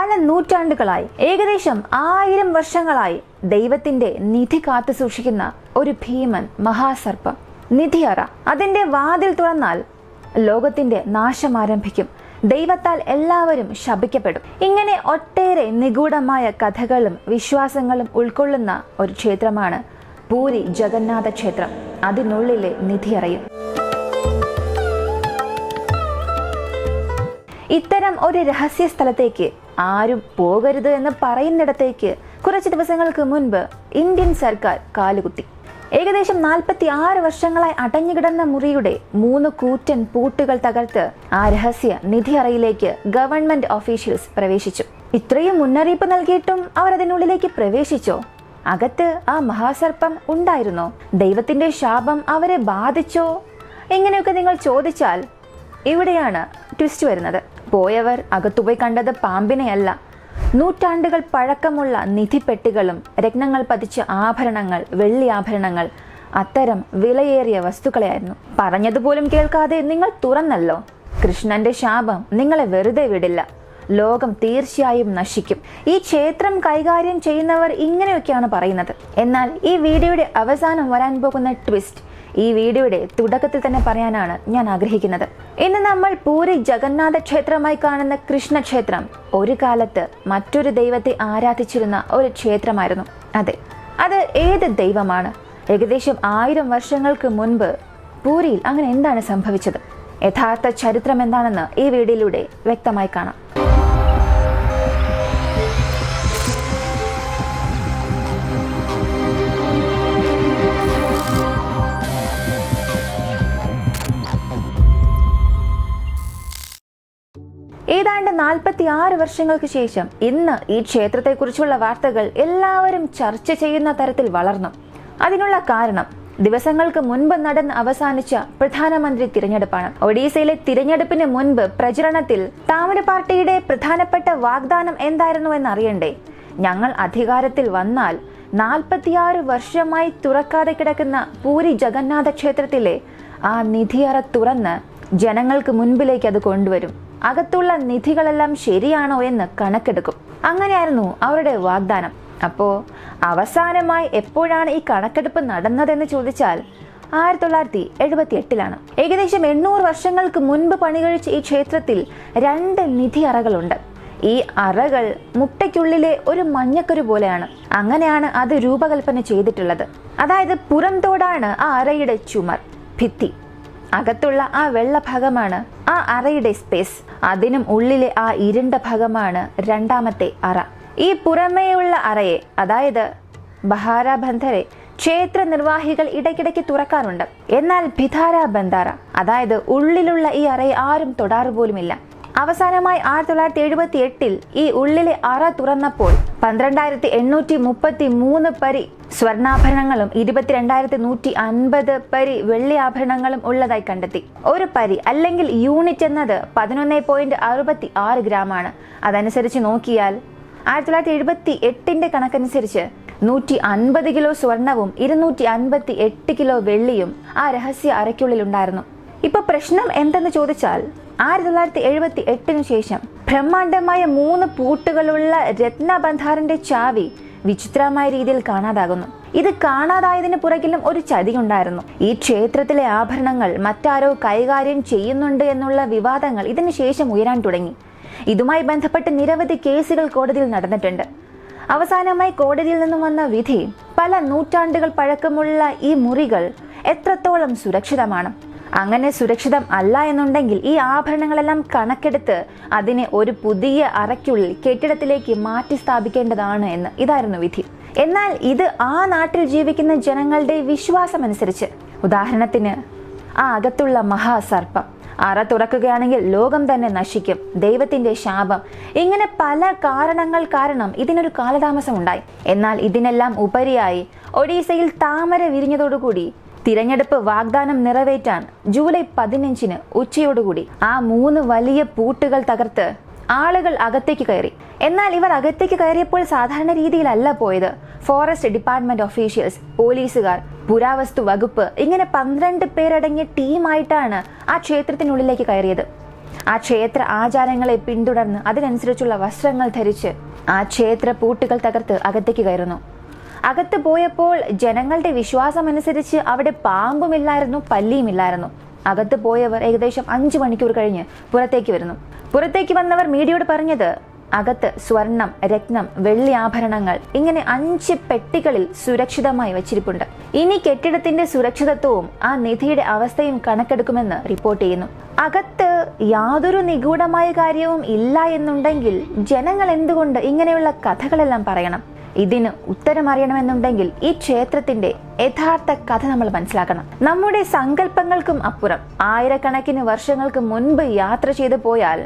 പല നൂറ്റാണ്ടുകളായി, ഏകദേശം 1000 വർഷങ്ങളായി ദൈവത്തിന്റെ നിധി കാത്തു സൂക്ഷിക്കുന്ന ഒരു ഭീമൻ മഹാസർപ്പം, നിധിയറ. അതിന്റെ വാതിൽ തുറന്നാൽ ലോകത്തിന്റെ നാശം ആരംഭിക്കും. ദൈവത്താൽ എല്ലാവരും ശപിക്കപ്പെടും. ഇങ്ങനെ ഒട്ടേറെ നിഗൂഢമായ കഥകളും വിശ്വാസങ്ങളും ഉൾക്കൊള്ളുന്ന ഒരു ക്ഷേത്രമാണ് പൂരി ജഗന്നാഥ ക്ഷേത്രം, അതിനുള്ളിലെ നിധിയറയും. ഇത്തരം ഒരു രഹസ്യ സ്ഥലത്തേക്ക് ആരും പോകരുത് എന്ന് പറയുന്നിടത്തേക്ക് കുറച്ച് ദിവസങ്ങൾക്ക് മുൻപ് ഇന്ത്യൻ സർക്കാർ കാലുകുത്തി. ഏകദേശം 46 വർഷങ്ങളായി അടഞ്ഞുകിടന്ന മുറിയുടെ 3 കൂറ്റൻ പൂട്ടുകൾ തകർത്ത് ആ രഹസ്യ നിധിയറയിലേക്ക് ഗവൺമെന്റ് ഓഫീഷ്യൽസ് പ്രവേശിച്ചു. ഇത്രയും മുന്നറിയിപ്പ് നൽകിയിട്ടും അവർ അതിനുള്ളിലേക്ക് പ്രവേശിച്ചോ? അകത്ത് ആ മഹാസർപ്പം ഉണ്ടായിരുന്നോ? ദൈവത്തിന്റെ ശാപം അവരെ ബാധിച്ചോ? ഇങ്ങനെയൊക്കെ നിങ്ങൾ ചോദിച്ചാൽ ഇവിടെയാണ് ട്വിസ്റ്റ് വരുന്നത്. പോയവർ അകത്തുപോയി കണ്ടത് പാമ്പിനെയല്ല, നൂറ്റാണ്ടുകൾ പഴക്കമുള്ള നിധിപ്പെട്ടികളും രത്നങ്ങൾ പതിച്ച ആഭരണങ്ങൾ, വെള്ളി ആഭരണങ്ങൾ, അത്തരം വിലയേറിയ വസ്തുക്കളെയായിരുന്നു. പറഞ്ഞതുപോലും കേൾക്കാതെ നിങ്ങൾ തുറന്നല്ലോ. കൃഷ്ണന്റെ ശാപം നിങ്ങളെ വെറുതെ വിടില്ല. ലോകം തീർച്ചയായും നശിക്കും. ഈ ക്ഷേത്രം കൈകാര്യം ചെയ്യുന്നവർ ഇങ്ങനെയൊക്കെയാണ് പറയുന്നത്. എന്നാൽ ഈ വീഡിയോയുടെ അവസാനം വരാൻ പോകുന്ന ട്വിസ്റ്റ് ഈ വീഡിയോയുടെ തുടക്കത്തിൽ തന്നെ പറയാനാണ് ഞാൻ ആഗ്രഹിക്കുന്നത്. ഇന്ന് നമ്മൾ പൂരി ജഗന്നാഥ ക്ഷേത്രമായി കാണുന്ന കൃഷ്ണക്ഷേത്രം ഒരു കാലത്ത് മറ്റൊരു ദൈവത്തെ ആരാധിച്ചിരുന്ന ഒരു ക്ഷേത്രമായിരുന്നു. അതെ, അത് ഏത് ദൈവമാണ്? ഏകദേശം 1000 വർഷങ്ങൾക്ക് മുൻപ് പൂരിയിൽ അങ്ങനെ എന്താണ് സംഭവിച്ചത്? യഥാർത്ഥ ചരിത്രം എന്താണെന്ന് ഈ വീഡിയോയിലൂടെ വ്യക്തമായി കാണാം. ഏതാണ്ട് 46 വർഷങ്ങൾക്ക് ശേഷം ഇന്ന് ഈ ക്ഷേത്രത്തെക്കുറിച്ചുള്ള വാർത്തകൾ എല്ലാവരും ചർച്ച ചെയ്യുന്ന തരത്തിൽ വളർന്നു. അതിനുള്ള കാരണം ദിവസങ്ങൾക്ക് മുൻപ് നടന്ന് അവസാനിച്ച പ്രധാനമന്ത്രി തിരഞ്ഞെടുപ്പാണ്. ഒഡീസയിലെ തിരഞ്ഞെടുപ്പിന് മുൻപ് പ്രചരണത്തിൽ താമര പാർട്ടിയുടെ പ്രധാനപ്പെട്ട വാഗ്ദാനം എന്തായിരുന്നു എന്നറിയണ്ടേ? ഞങ്ങൾ അധികാരത്തിൽ വന്നാൽ 46 വർഷമായി തുറക്കാതെ കിടക്കുന്ന പൂരി ജഗന്നാഥ ക്ഷേത്രത്തിലെ ആ നിധിയറ തുറന്ന് ജനങ്ങൾക്ക് മുൻപിലേക്ക് അത് കൊണ്ടുവരും. അകത്തുള്ള നിധികളെല്ലാം ശരിയാണോ എന്ന് കണക്കെടുക്കും. അങ്ങനെയായിരുന്നു അവരുടെ വാഗ്ദാനം. അപ്പോ അവസാനമായി എപ്പോഴാണ് ഈ കണക്കെടുപ്പ് നടന്നതെന്ന് ചോദിച്ചാൽ 1978 ഏകദേശം 800 വർഷങ്ങൾക്ക് മുൻപ് പണികഴിച്ച ഈ ക്ഷേത്രത്തിൽ 2 നിധി അറകളുണ്ട്. ഈ അറകൾ മുട്ടയ്ക്കുള്ളിലെ ഒരു മഞ്ഞക്കരു പോലെയാണ്. അങ്ങനെയാണ് അത് രൂപകൽപ്പന ചെയ്തിട്ടുള്ളത്. അതായത് പുറംതോടാണ് ആ അറയുടെ ചുമർ, ഭിത്തി. അകത്തുള്ള ആ വെള്ള ഭാഗമാണ് ആ അറയുടെ സ്പേസ്. അതിനും ഉള്ളിലെ ആ ഇരുണ്ട ഭാഗമാണ് രണ്ടാമത്തെ അറ. ഈ പുറമേയുള്ള അറയെ, അതായത് ബഹാര ബന്ധരെ, ക്ഷേത്ര നിർവാഹികൾ ഇടയ്ക്കിടയ്ക്ക് തുറക്കാറുണ്ട്. എന്നാൽ ഭിതാര ബന്ധാര, അതായത് ഉള്ളിലുള്ള ഈ അറയെ ആരും തൊടാറു പോലുമില്ല. അവസാനമായി 1978 ഈ ഉള്ളിലെ അറ തുറന്നപ്പോൾ 12833 പരി സ്വർണ്ണാഭരണങ്ങളും 22,150 പരി വെള്ളി ആഭരണങ്ങളും ഉള്ളതായി കണ്ടെത്തി. ഒരു പരി അല്ലെങ്കിൽ യൂണിറ്റ് എന്നത് 11.66 ഗ്രാമാണ്. അതനുസരിച്ച് നോക്കിയാൽ 1978 കണക്കനുസരിച്ച് 150 കിലോ സ്വർണവും 258 കിലോ വെള്ളിയും ആ രഹസ്യ അറയ്ക്കുള്ളിൽ ഉണ്ടായിരുന്നു. ഇപ്പൊ പ്രശ്നം എന്തെന്ന് ചോദിച്ചാൽ 1978 ശേഷം ബ്രഹ്മാണ്ഡമായ 3 പൂട്ടുകളുള്ള രത്നബന്ധാറിന്റെ ചാവി വിചിത്രമായ രീതിയിൽ കാണാതാകുന്നു. ഇത് കാണാതായതിന് പുറകിലും ഒരു ചതിയുണ്ടായിരുന്നു. ഈ ക്ഷേത്രത്തിലെ ആഭരണങ്ങൾ മറ്റാരോ കൈകാര്യം ചെയ്യുന്നുണ്ട് എന്നുള്ള വിവാദങ്ങൾ ഇതിനു ശേഷം ഉയരാൻ തുടങ്ങി. ഇതുമായി ബന്ധപ്പെട്ട് നിരവധി കേസുകൾ കോടതിയിൽ നടന്നിട്ടുണ്ട്. അവസാനമായി കോടതിയിൽ നിന്നും വന്ന വിധി പല നൂറ്റാണ്ടുകൾ പഴക്കമുള്ള ഈ മുറികൾ എത്രത്തോളം സുരക്ഷിതമാണ്. അങ്ങനെ സുരക്ഷിതം അല്ല എന്നുണ്ടെങ്കിൽ ഈ ആഭരണങ്ങളെല്ലാം കണക്കെടുത്ത് അതിനെ ഒരു പുതിയ അറയ്ക്കുള്ളിൽ കെട്ടിടത്തിലേക്ക് മാറ്റി സ്ഥാപിക്കേണ്ടതാണ് എന്ന് ഇതായിരുന്നു വിധി. എന്നാൽ ഇത് ആ നാട്ടിൽ ജീവിക്കുന്ന ജനങ്ങളുടെ വിശ്വാസമനുസരിച്ച്, ഉദാഹരണത്തിന് ആ അകത്തുള്ള മഹാസർപ്പം, അറ തുറക്കുകയാണെങ്കിൽ ലോകം തന്നെ നശിക്കും, ദൈവത്തിന്റെ ശാപം, ഇങ്ങനെ പല കാരണങ്ങൾ കാരണം ഇതിനൊരു കാലതാമസം ഉണ്ടായി. എന്നാൽ ഇതിനെല്ലാം ഉപരിയായി ഒഡീസയിൽ താമര വിരിഞ്ഞതോടുകൂടി തിരഞ്ഞെടുപ്പ് വാഗ്ദാനം നിറവേറ്റാൻ ജൂലൈ 15 ഉച്ചയോടുകൂടി ആ 3 വലിയ പൂട്ടുകൾ തകർത്ത് ആളുകൾ അകത്തേക്ക് കയറി. എന്നാൽ ഇവർ അകത്തേക്ക് കയറിയപ്പോൾ സാധാരണ രീതിയിലല്ല പോയത്. ഫോറസ്റ്റ് ഡിപ്പാർട്ട്മെന്റ് ഓഫീഷ്യൽസ്, പോലീസുകാർ, പുരാവസ്തു വകുപ്പ്, ഇങ്ങനെ 12 പേരടങ്ങിയ ടീമായിട്ടാണ് ആ ക്ഷേത്രത്തിനുള്ളിലേക്ക് കയറിയത്. ആ ക്ഷേത്ര ആചാരങ്ങളെ പിന്തുടർന്ന് അതിനനുസരിച്ചുള്ള വസ്ത്രങ്ങൾ ധരിച്ച് ആ ക്ഷേത്ര പൂട്ടുകൾ തകർത്ത് അകത്തേക്ക് കയറുന്നു. അകത്ത് പോയപ്പോൾ ജനങ്ങളുടെ വിശ്വാസമനുസരിച്ച് അവിടെ പാമ്പുമില്ലായിരുന്നു, പല്ലിയുമില്ലായിരുന്നു. അകത്ത് പോയവർ ഏകദേശം 5 മണിക്കൂർ കഴിഞ്ഞ് പുറത്തേക്ക് വരുന്നു. പുറത്തേക്ക് വന്നവർ മീഡിയയോട് പറഞ്ഞത് അകത്ത് സ്വർണം, രത്നം, വെള്ളി ആഭരണങ്ങൾ ഇങ്ങനെ 5 പെട്ടികളിൽ സുരക്ഷിതമായി വച്ചിരിപ്പുണ്ട്. ഇനി കെട്ടിടത്തിന്റെ സുരക്ഷിതത്വവും ആ നിധിയുടെ അവസ്ഥയും കണക്കെടുക്കുമെന്ന് റിപ്പോർട്ട് ചെയ്യുന്നു. അകത്ത് യാതൊരു നിഗൂഢമായ കാര്യവും ഇല്ല എന്നുണ്ടെങ്കിൽ ജനങ്ങൾ എന്തുകൊണ്ട് ഇങ്ങനെയുള്ള കഥകളെല്ലാം പറയണം? ഇതിന് ഉത്തരം അറിയണമെന്നുണ്ടെങ്കിൽ ഈ ക്ഷേത്രത്തിന്റെ യഥാർത്ഥ കഥ നമ്മൾ മനസ്സിലാക്കണം. നമ്മുടെ സങ്കല്പങ്ങൾക്കും അപ്പുറം ആയിരക്കണക്കിന് വർഷങ്ങൾക്ക് മുൻപ് യാത്ര ചെയ്തു പോയാൽ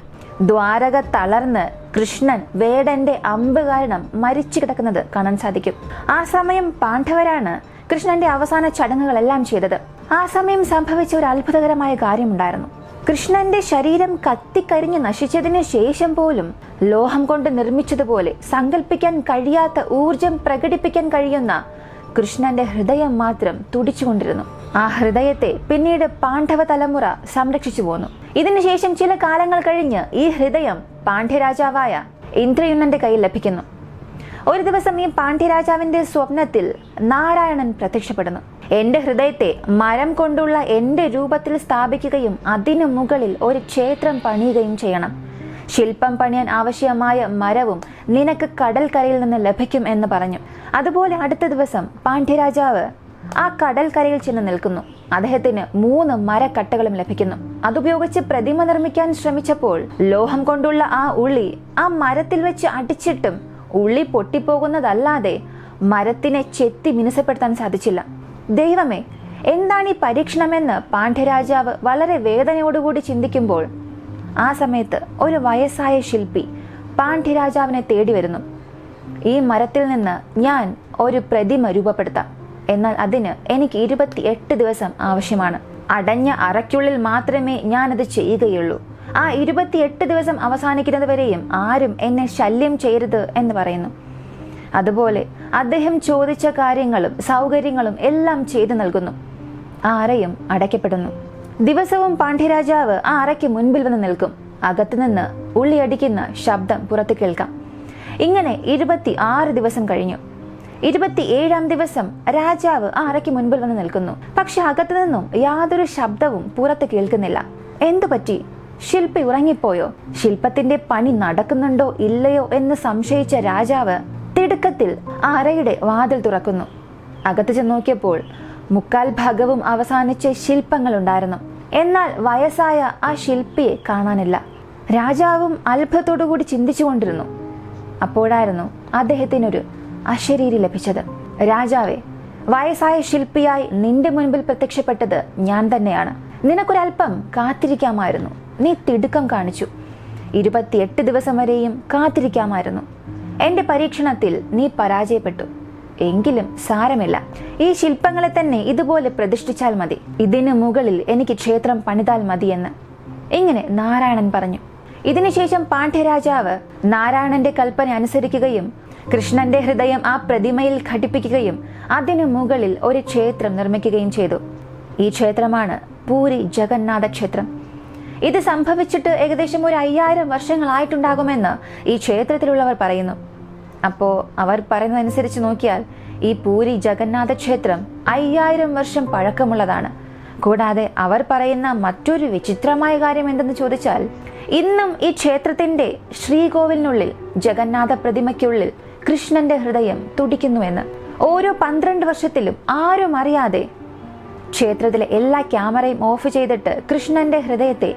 ദ്വാരക തളർന്ന് കൃഷ്ണൻ വേടന്റെ അമ്പ് കാരണം മരിച്ചു കിടക്കുന്നത് കാണാൻ സാധിക്കും. ആ സമയം പാണ്ഡവരാണ് കൃഷ്ണന്റെ അവസാന ചടങ്ങുകളെല്ലാം ചെയ്തത്. ആ സമയം സംഭവിച്ച ഒരു അത്ഭുതകരമായ കാര്യമുണ്ടായിരുന്നു. കൃഷ്ണന്റെ ശരീരം കത്തിക്കരിഞ്ഞ് നശിച്ചതിന് ശേഷം പോലും ലോഹം കൊണ്ട് നിർമ്മിച്ചതുപോലെ സങ്കല്പിക്കാൻ കഴിയാത്ത ഊർജം പ്രകടിപ്പിക്കാൻ കഴിയുന്ന കൃഷ്ണന്റെ ഹൃദയം മാത്രം തുടിച്ചുകൊണ്ടിരുന്നു. ആ ഹൃദയത്തെ പിന്നീട് പാണ്ഡവ തലമുറ സംരക്ഷിച്ചു പോന്നു. ഇതിനുശേഷം ചില കാലങ്ങൾ കഴിഞ്ഞ് ഈ ഹൃദയം പാണ്ഡ്യരാജാവായ ഇന്ദ്രയുമ്നന്റെ കയ്യിൽ ലഭിക്കുന്നു. ഒരു ദിവസം ഈ പാണ്ഡ്യരാജാവിന്റെ സ്വപ്നത്തിൽ നാരായണൻ പ്രത്യക്ഷപ്പെടുന്നു. എന്റെ ഹൃദയത്തെ മരം കൊണ്ടുള്ള എന്റെ രൂപത്തിൽ സ്ഥാപിക്കുകയും അതിനു മുകളിൽ ഒരു ക്ഷേത്രം പണിയുകയും ചെയ്യണം. ശില്പം പണിയാൻ ആവശ്യമായ മരവും നിനക്ക് കടൽക്കരയിൽ നിന്ന് ലഭിക്കും എന്ന് പറഞ്ഞു. അതുപോലെ അടുത്ത ദിവസം പാണ്ഡ്യരാജാവ് ആ കടൽക്കരയിൽ ചെന്ന് നിൽക്കുന്നു. അദ്ദേഹത്തിന് 3 മരക്കട്ടകളും ലഭിക്കുന്നു. അതുപയോഗിച്ച് പ്രതിമ നിർമ്മിക്കാൻ ശ്രമിച്ചപ്പോൾ ലോഹം കൊണ്ടുള്ള ആ ഉളി ആ മരത്തിൽ വെച്ച് അടിച്ചിട്ടും ഉള്ളി പൊട്ടിപ്പോകുന്നതല്ലാതെ മരത്തിനെ ചെത്തി മിനുസപ്പെടുത്താൻ സാധിച്ചില്ല. ദൈവമേ, എന്താണ് ഈ പരീക്ഷണമെന്ന് പാണ്ഡ്യരാജാവ് വളരെ വേദനയോടുകൂടി ചിന്തിക്കുമ്പോൾ ആ സമയത്ത് ഒരു വയസ്സായ ശില്പി പാണ്ഡ്യരാജാവിനെ തേടി വരുന്നു. ഈ മരത്തിൽ നിന്ന് ഞാൻ ഒരു പ്രതിമ രൂപപ്പെടുത്താം, എന്നാൽ അതിന് എനിക്ക് 28 ദിവസം ആവശ്യമാണ്. അടഞ്ഞ അറയ്ക്കുള്ളിൽ മാത്രമേ ഞാനത് ചെയ്യുകയുള്ളൂ. ആ 28 ദിവസം അവസാനിക്കുന്നത് വരെയും ആരും എന്നെ ശല്യം ചെയ്യരുത് എന്ന് പറയുന്നു. അതുപോലെ അദ്ദേഹം ചോദിച്ച കാര്യങ്ങളും സൗകര്യങ്ങളും എല്ലാം ചെയ്തു നൽകുന്നു. ആ അറയും അടയ്ക്കപ്പെടുന്നു. ദിവസവും പാണ്ഡ്യരാജാവ് ആ അറയ്ക്ക് മുൻപിൽ വന്ന് നിൽക്കും. അകത്തുനിന്ന് ഉള്ളിയടിക്കുന്ന ശബ്ദം പുറത്ത് കേൾക്കാം. ഇങ്ങനെ 26 ദിവസം കഴിഞ്ഞു. 27-ാം ദിവസം രാജാവ് ആ അറയ്ക്ക് മുൻപിൽ വന്ന് നിൽക്കുന്നു. പക്ഷെ അകത്തു നിന്നും യാതൊരു ശബ്ദവും പുറത്ത് കേൾക്കുന്നില്ല. എന്തു പറ്റി? ശില്പി ഉറങ്ങിപ്പോയോ? ശില്പത്തിന്റെ പണി നടക്കുന്നുണ്ടോ ഇല്ലയോ എന്ന് സംശയിച്ച രാജാവ് തിടുക്കത്തിൽ ആ അറയുടെ വാതിൽ തുറക്കുന്നു. അകത്ത് ചെന്ന് നോക്കിയപ്പോൾ 3/4 ഭാഗവും അവസാനിച്ച ശില്പങ്ങൾ ഉണ്ടായിരുന്നു. എന്നാൽ വയസ്സായ ആ ശില്പിയെ കാണാനില്ല. രാജാവും അത്ഭുതത്തോടുകൂടി ചിന്തിച്ചുകൊണ്ടിരുന്നു. അപ്പോഴായിരുന്നു അദ്ദേഹത്തിനൊരു അശരീരി ലഭിച്ചത്. രാജാവേ, വയസ്സായ ശില്പിയായി നിന്റെ മുൻപിൽ പ്രത്യക്ഷപ്പെട്ടത് ഞാൻ തന്നെയാണ്. നിനക്കൊരൽപ്പം കാത്തിരിക്കാമായിരുന്നു. നീ തിടുക്കം കാണിച്ചു. 28 ദിവസം വരെയും കാത്തിരിക്കാമായിരുന്നു. എന്റെ പരീക്ഷണത്തിൽ നീ പരാജയപ്പെട്ടു. എങ്കിലും സാരമില്ല, ഈ ശില്പങ്ങളെ തന്നെ ഇതുപോലെ പ്രതിഷ്ഠിച്ചാൽ മതി. ഇതിനു മുകളിൽ എനിക്ക് ക്ഷേത്രം പണിതാൽ മതിയെന്ന് ഇങ്ങനെ നാരായണൻ പറഞ്ഞു. ഇതിനുശേഷം പാണ്ഡ്യരാജാവ് നാരായണന്റെ കൽപ്പന അനുസരിക്കുകയും കൃഷ്ണന്റെ ഹൃദയം ആ പ്രതിമയിൽ ഘടിപ്പിക്കുകയും അതിനു മുകളിൽ ഒരു ക്ഷേത്രം നിർമ്മിക്കുകയും ചെയ്തു. ഈ ക്ഷേത്രമാണ് പൂരി ജഗന്നാഥ ക്ഷേത്രം. ഇത് സംഭവിച്ചിട്ട് ഏകദേശം ഒരു 5000 വർഷങ്ങളായിട്ടുണ്ടാകുമെന്ന് ഈ ക്ഷേത്രത്തിലുള്ളവർ പറയുന്നു. അപ്പോൾ അവർ പറയുന്നതനുസരിച്ച് നോക്കിയാൽ ഈ പൂരി ജഗന്നാഥ ക്ഷേത്രം 5000 വർഷം പഴക്കമുള്ളതാണ്. കൂടാതെ അവർ പറയുന്ന മറ്റൊരു വിചിത്രമായ കാര്യം എന്തെന്ന് ചോദിച്ചാൽ, ഇന്നും ഈ ക്ഷേത്രത്തിന്റെ ശ്രീകോവിലിനുള്ളിൽ ജഗന്നാഥ പ്രതിമയ്ക്കുള്ളിൽ കൃഷ്ണന്റെ ഹൃദയം തുടിക്കുന്നുവെന്ന്. ഓരോ 12 വർഷത്തിലും ആരും അറിയാതെ ക്ഷേത്രത്തിലെ എല്ലാ ക്യാമറയും ഓഫ് ചെയ്തിട്ട് കൃഷ്ണന്റെ ഹൃദയത്തെ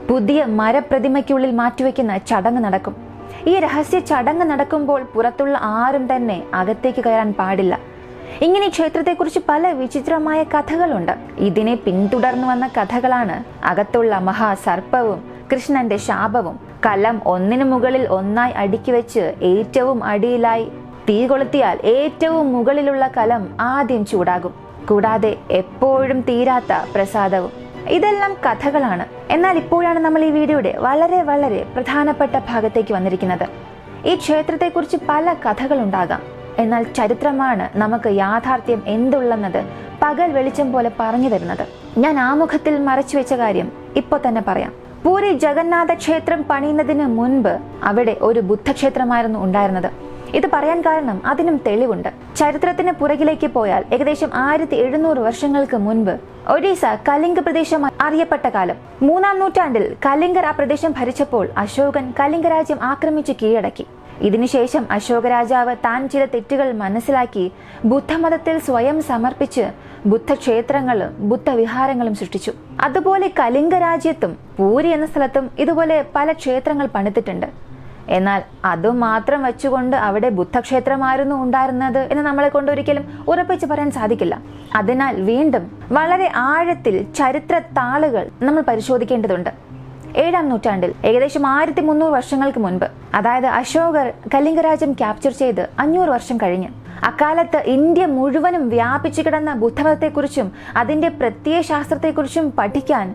പുതിയ മരപ്രതിമയ്ക്കുള്ളിൽ മാറ്റിവെക്കുന്ന ചടങ്ങ് നടക്കും. ഈ രഹസ്യ ചടങ്ങ് നടക്കുമ്പോൾ പുറത്തുള്ള ആരും തന്നെ അകത്തേക്ക് കയറാൻ പാടില്ല. ഇങ്ങനെ ക്ഷേത്രത്തെക്കുറിച്ച് പല വിചിത്രമായ കഥകളുണ്ട്. ഇതിനെ പിന്തുടർന്നു വന്ന കഥകളാണ് അകത്തുള്ള മഹാസർപ്പവും കൃഷ്ണന്റെ ശാപവും. കലം ഒന്നിനു മുകളിൽ ഒന്നായി അടുക്കി വെച്ച് ഏറ്റവും അടിയിലായി തീ കൊളുത്തിയാൽ ഏറ്റവും മുകളിലുള്ള കലം ആദ്യം ചൂടാകും. കൂടാതെ എപ്പോഴും തീരാത്ത പ്രസാദവും. ഇതെല്ലാം കഥകളാണ്. എന്നാൽ ഇപ്പോഴാണ് നമ്മൾ ഈ വീഡിയോയുടെ വളരെ വളരെ പ്രധാനപ്പെട്ട ഭാഗത്തേക്ക് വന്നിരിക്കുന്നത്. ഈ ക്ഷേത്രത്തെക്കുറിച്ച് പല കഥകളുണ്ടാകാം, എന്നാൽ ചരിത്രമാണ് നമുക്ക് യാഥാർത്ഥ്യം എന്തുള്ളെന്നത് പകൽ വെളിച്ചം പോലെ പറഞ്ഞു തരുന്നത്. ഞാൻ ആമുഖത്തിൽ മറച്ചു വെച്ച കാര്യം ഇപ്പോൾ തന്നെ പറയാം. പൂരി ജഗന്നാഥ ക്ഷേത്രം പണിയുന്നതിന് മുൻപ് അവിടെ ഒരു ബുദ്ധക്ഷേത്രമായിരുന്നു ഉണ്ടായിരുന്നത്. ഇത് പറയാൻ കാരണം അതിനും തെളിവുണ്ട്. ചരിത്രത്തിന് പുറകിലേക്ക് പോയാൽ ഏകദേശം 1700 വർഷങ്ങൾക്ക് മുൻപ് ഒഡീസ കലിംഗ പ്രദേശമായി അറിയപ്പെട്ട കാലം. 3-ാം നൂറ്റാണ്ടിൽ കലിംഗർ ആ പ്രദേശം ഭരിച്ചപ്പോൾ അശോകൻ കലിംഗ രാജ്യം ആക്രമിച്ച് കീഴടക്കി. ഇതിനുശേഷം അശോക രാജാവ് താൻ ചില തെറ്റുകൾ മനസ്സിലാക്കി ബുദ്ധമതത്തിൽ സ്വയം സമർപ്പിച്ച് ബുദ്ധക്ഷേത്രങ്ങളും ബുദ്ധവിഹാരങ്ങളും സൃഷ്ടിച്ചു. അതുപോലെ കലിംഗ രാജ്യത്തും പൂരി എന്ന സ്ഥലത്തും ഇതുപോലെ പല ക്ഷേത്രങ്ങൾ പണിതിട്ടുണ്ട്. എന്നാൽ അതുമാത്രം വെച്ചുകൊണ്ട് അവിടെ ബുദ്ധക്ഷേത്രമായിരുന്നു ഉണ്ടായിരുന്നത് എന്ന് നമ്മളെ കൊണ്ട് ഒരിക്കലും ഉറപ്പിച്ച് പറയാൻ സാധിക്കില്ല. അതിനാൽ വീണ്ടും വളരെ ആഴത്തിൽ ചരിത്ര താളുകൾ നമ്മൾ പരിശോധിക്കേണ്ടതുണ്ട്. 7-ാം നൂറ്റാണ്ടിൽ ഏകദേശം 1300 വർഷങ്ങൾക്ക് മുൻപ്, അതായത് അശോകർ കലിംഗ രാജ്യം ക്യാപ്ചർ ചെയ്ത് 500 വർഷം കഴിഞ്ഞ്, അക്കാലത്ത് ഇന്ത്യ മുഴുവനും വ്യാപിച്ചു കിടന്ന ബുദ്ധമതത്തെക്കുറിച്ചും അതിന്റെ പ്രത്യയശാസ്ത്രത്തെക്കുറിച്ചും പഠിക്കാൻ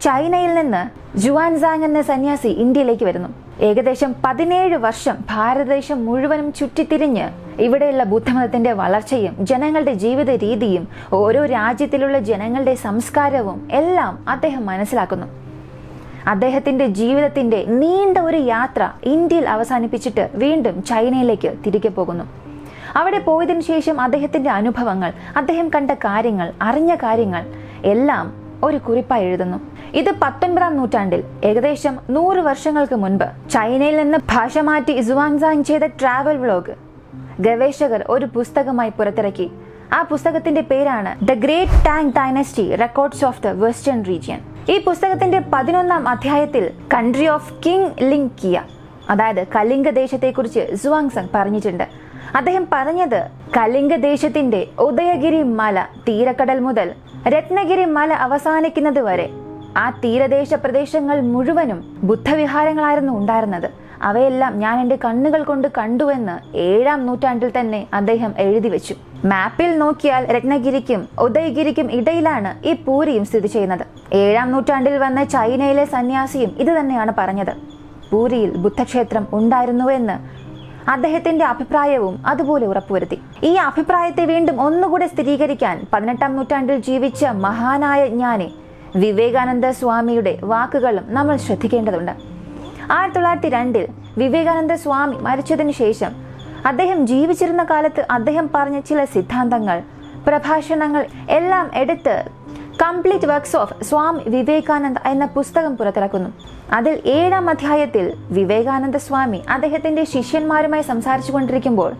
ചൈനയിൽ നിന്ന് ജുവാൻസാങ് എന്ന സന്യാസി ഇന്ത്യയിലേക്ക് വരുന്നു. ഏകദേശം 17 വർഷം ഭാരതദേശം മുഴുവനും ചുറ്റിത്തിരിഞ്ഞ് ഇവിടെയുള്ള ബുദ്ധമതത്തിന്റെ വളർച്ചയും ജനങ്ങളുടെ ജീവിത രീതിയും ഓരോ രാജ്യത്തിലുള്ള ജനങ്ങളുടെ സംസ്കാരവും എല്ലാം അദ്ദേഹം മനസ്സിലാക്കുന്നു. അദ്ദേഹത്തിന്റെ ജീവിതത്തിന്റെ നീണ്ട ഒരു യാത്ര ഇന്ത്യയിൽ അവസാനിപ്പിച്ചിട്ട് വീണ്ടും ചൈനയിലേക്ക് തിരികെ പോകുന്നു. അവിടെ പോയതിനു ശേഷം അദ്ദേഹത്തിന്റെ അനുഭവങ്ങൾ, അദ്ദേഹം കണ്ട കാര്യങ്ങൾ, അറിഞ്ഞ കാര്യങ്ങൾ എല്ലാം ഒരു കുറിപ്പായി എഴുതുന്നു. ഇത് 19-ാം നൂറ്റാണ്ടിൽ ഏകദേശം 100 വർഷങ്ങൾക്ക് മുൻപ് ചൈനയിൽ നിന്ന് ഭാഷ മാറ്റി സുവാങ്സാങ് ചെയ്ത ട്രാവൽ വ്ലോഗ് ഗവേഷകർ ഒരു പുസ്തകമായി പുറത്തിറക്കി. ആ പുസ്തകത്തിന്റെ പേരാണ് the great tongue dynasty records of the western region. ഈ പുസ്തകത്തിന്റെ 11-ാം അധ്യായത്തിൽ country of king link Kia, അതായത് കലിംഗ ദേശത്തെക്കുറിച്ച് സുവാങ്സാങ് പറഞ്ഞിട്ടുണ്ട്. അദ്ദേഹം പറഞ്ഞത് കലിംഗ ദേശത്തിന്റെ ഉദയഗിരി മല തീരക്കടൽ മുതൽ രത്നഗിരി മല അവസാനിക്കുന്നത് വരെ ആ തീരദേശ പ്രദേശങ്ങൾ മുഴുവനും ബുദ്ധവിഹാരങ്ങളായിരുന്നു ഉണ്ടായിരുന്നത്. അവയെല്ലാം ഞാൻ എൻ്റെ കണ്ണുകൾ കൊണ്ട് കണ്ടുവെന്ന് 7-ാം നൂറ്റാണ്ടിൽ തന്നെ അദ്ദേഹം എഴുതി വെച്ചു. മാപ്പിൽ നോക്കിയാൽ രത്നഗിരിക്കും ഉദയഗിരിക്കും ഇടയിലാണ് ഈ പൂരിയും സ്ഥിതി ചെയ്യുന്നത്. 7-ാം നൂറ്റാണ്ടിൽ വന്ന ചൈനയിലെ സന്യാസിയും ഇത് തന്നെയാണ് പറഞ്ഞത്. പൂരിയിൽ ബുദ്ധക്ഷേത്രം ഉണ്ടായിരുന്നുവെന്ന് അദ്ദേഹത്തിന്റെ അഭിപ്രായവും അതുപോലെ ഉറപ്പുവരുത്തി. ഈ അഭിപ്രായത്തെ വീണ്ടും ഒന്നുകൂടെ സ്ഥിരീകരിക്കാൻ 18-ാം നൂറ്റാണ്ടിൽ ജീവിച്ച മഹാനായ ജ്ഞാനി വിവേകാനന്ദ സ്വാമിയുടെ വാക്കുകളും നമ്മൾ ശ്രദ്ധിക്കേണ്ടതുണ്ട്. 1902 വിവേകാനന്ദ സ്വാമി മരിച്ചതിനു ശേഷം അദ്ദേഹം ജീവിച്ചിരുന്ന കാലത്ത് അദ്ദേഹം പറഞ്ഞ ചില സിദ്ധാന്തങ്ങൾ, പ്രഭാഷണങ്ങൾ എല്ലാം എടുത്ത് complete works of Swami Vivekananda എന്ന പുസ്തകം പുറത്തിറക്കുന്നു. അതിൽ 7-ാം അധ്യായത്തിൽ വിവേകാനന്ദ സ്വാമി അദ്ദേഹത്തിന്റെ ശിഷ്യന്മാരുമായി സംസാരിച്ചു കൊണ്ടിരിക്കുമ്പോൾ,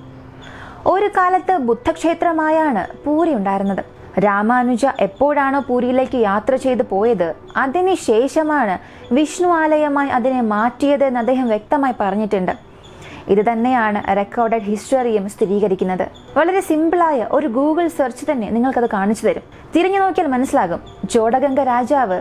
ഒരു കാലത്ത് ബുദ്ധക്ഷേത്രമായാണ് പൂരി ഉണ്ടായിരുന്നത്. രാമാനുജ എപ്പോഴാണോ പൂരിയിലേക്ക് യാത്ര ചെയ്തു പോയത് അതിനുശേഷമാണ് വിഷ്ണു ആലയമായി അതിനെ മാറ്റിയത് എന്ന് അദ്ദേഹം വ്യക്തമായി പറഞ്ഞിട്ടുണ്ട്. ഇത് തന്നെയാണ് റെക്കോർഡഡ് ഹിസ്റ്ററിയും സ്ഥിരീകരിക്കുന്നത്. വളരെ സിമ്പിളായ ഒരു ഗൂഗിൾ സെർച്ച് തന്നെ നിങ്ങൾക്കത് കാണിച്ചു തരും. തിരിഞ്ഞു നോക്കിയാൽ മനസ്സിലാകും. ചോടഗംഗ രാജാവ്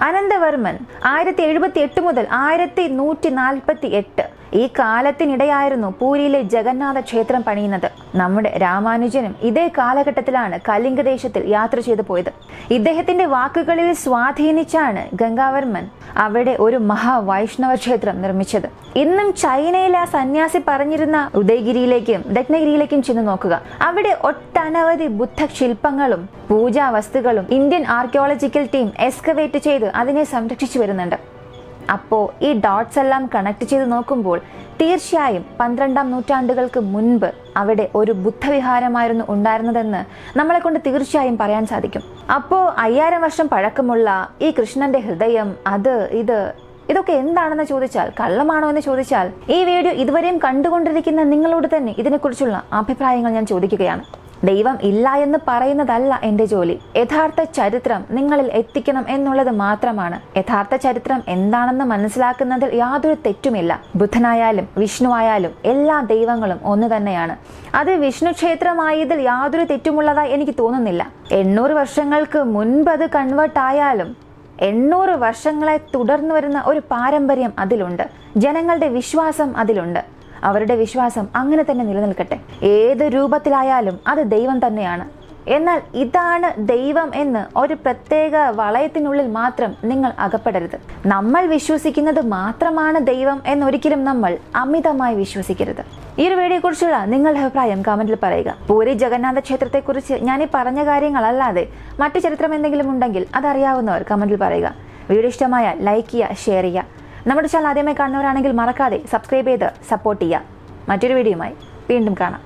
അനന്തവർമ്മൻ 1078 മുതൽ 1148 ഈ കാലത്തിനിടെയായിരുന്നു പൂരിയിലെ ജഗന്നാഥ ക്ഷേത്രം പണിയുന്നത്. നമ്മുടെ രാമാനുജനും ഇതേ കാലഘട്ടത്തിലാണ് കലിംഗദേശത്തിൽ യാത്ര ചെയ്തു പോയത്. ഇദ്ദേഹത്തിന്റെ വാക്കുകളിൽ സ്വാധീനിച്ചാണ് ഗംഗാവർമ്മൻ അവിടെ ഒരു മഹാവൈഷ്ണവ ക്ഷേത്രം നിർമ്മിച്ചത്. ഇന്നും ചൈനയിലെ ആ സന്യാസി പറഞ്ഞിരുന്ന ഉദയഗിരിയിലേക്കും രത്നഗിരിയിലേക്കും ചെന്ന് നോക്കുക. അവിടെ ഒട്ടനവധി ബുദ്ധശില്പങ്ങളും പൂജാ വസ്തുക്കളും ഇന്ത്യൻ ആർക്കിയോളജിക്കൽ ടീം എക്സ്കവേറ്റ് ചെയ്ത് അതിനെ സംരക്ഷിച്ചു വരുന്നുണ്ട്. അപ്പോൾ ഈ ഡോട്ട്സ് എല്ലാം കണക്ട് ചെയ്ത് നോക്കുമ്പോൾ തീർച്ചയായും 12-ാം നൂറ്റാണ്ടുകൾക്ക് മുൻപ് അവിടെ ഒരു ബുദ്ധവിഹാരമായിരുന്നു ഉണ്ടായിരുന്നതെന്ന് നമ്മളെ കൊണ്ട് തീർച്ചയായും പറയാൻ സാധിക്കും. അപ്പോൾ 5000 വർഷം പഴക്കമുള്ള ഈ കൃഷ്ണന്റെ ഹൃദയം, ഇതൊക്കെ എന്താണെന്ന് ചോദിച്ചാൽ, കള്ളമാണോ എന്ന് ചോദിച്ചാൽ, ഈ വീഡിയോ ഇതുവരെയും കണ്ടുകൊണ്ടിരിക്കുന്ന നിങ്ങളോട് തന്നെ ഇതിനെക്കുറിച്ചുള്ള അഭിപ്രായങ്ങൾ ഞാൻ ചോദിക്കുകയാണ്. ദൈവം ഇല്ല എന്ന് പറയുന്നതല്ല എൻ്റെ ജോലി. യഥാർത്ഥ ചരിത്രം നിങ്ങളിൽ എത്തിക്കണം എന്നുള്ളത് മാത്രമാണ്. യഥാർത്ഥ ചരിത്രം എന്താണെന്ന് മനസ്സിലാക്കുന്നതിൽ യാതൊരു തെറ്റുമില്ല. ബുദ്ധനായാലും വിഷ്ണു ആയാലും എല്ലാ ദൈവങ്ങളും ഒന്ന് തന്നെയാണ്. അത് വിഷ്ണു ക്ഷേത്രമായതിൽ യാതൊരു തെറ്റുമുള്ളതായി എനിക്ക് തോന്നുന്നില്ല. 800 വർഷങ്ങൾക്ക് മുൻപ് അത് കൺവേർട്ട് ആയാലും 800 വർഷങ്ങളെ തുടർന്നു വരുന്ന ഒരു പാരമ്പര്യം അതിലുണ്ട്. ജനങ്ങളുടെ വിശ്വാസം അതിലുണ്ട്. അവരുടെ വിശ്വാസം അങ്ങനെ തന്നെ നിലനിൽക്കട്ടെ. ഏത് രൂപത്തിലായാലും അത് ദൈവം തന്നെയാണ്. എന്നാൽ ഇതാണ് ദൈവം എന്ന് ഒരു പ്രത്യേക വളയത്തിനുള്ളിൽ മാത്രം നിങ്ങൾ അകപ്പെടരുത്. നമ്മൾ വിശ്വസിക്കുന്നത് മാത്രമാണ് ദൈവം എന്നൊരിക്കലും നമ്മൾ അമിതമായി വിശ്വസിക്കരുത്. ഈ ഒരു വീഡിയോയെ കുറിച്ചുള്ള നിങ്ങളുടെ അഭിപ്രായം കമന്റിൽ പറയുക. പൂരി ജഗന്നാഥ ക്ഷേത്രത്തെക്കുറിച്ച് ഞാൻ ഈ പറഞ്ഞ കാര്യങ്ങളല്ലാതെ മറ്റു ചരിത്രം എന്തെങ്കിലും ഉണ്ടെങ്കിൽ അതറിയാവുന്നവർ കമന്റിൽ പറയുക. വീഡിയോ ഇഷ്ടമായ ലൈക്ക് ചെയ്യുക, ഷെയർ ചെയ്യുക. നമ്മുടെ ചാനൽ ആദ്യമായി കാണുന്നവരാണെങ്കിൽ മറക്കാതെ സബ്സ്ക്രൈബ് ചെയ്ത് സപ്പോർട്ട് ചെയ്യുക. മറ്റൊരു വീഡിയോയുമായി വീണ്ടും കാണാം.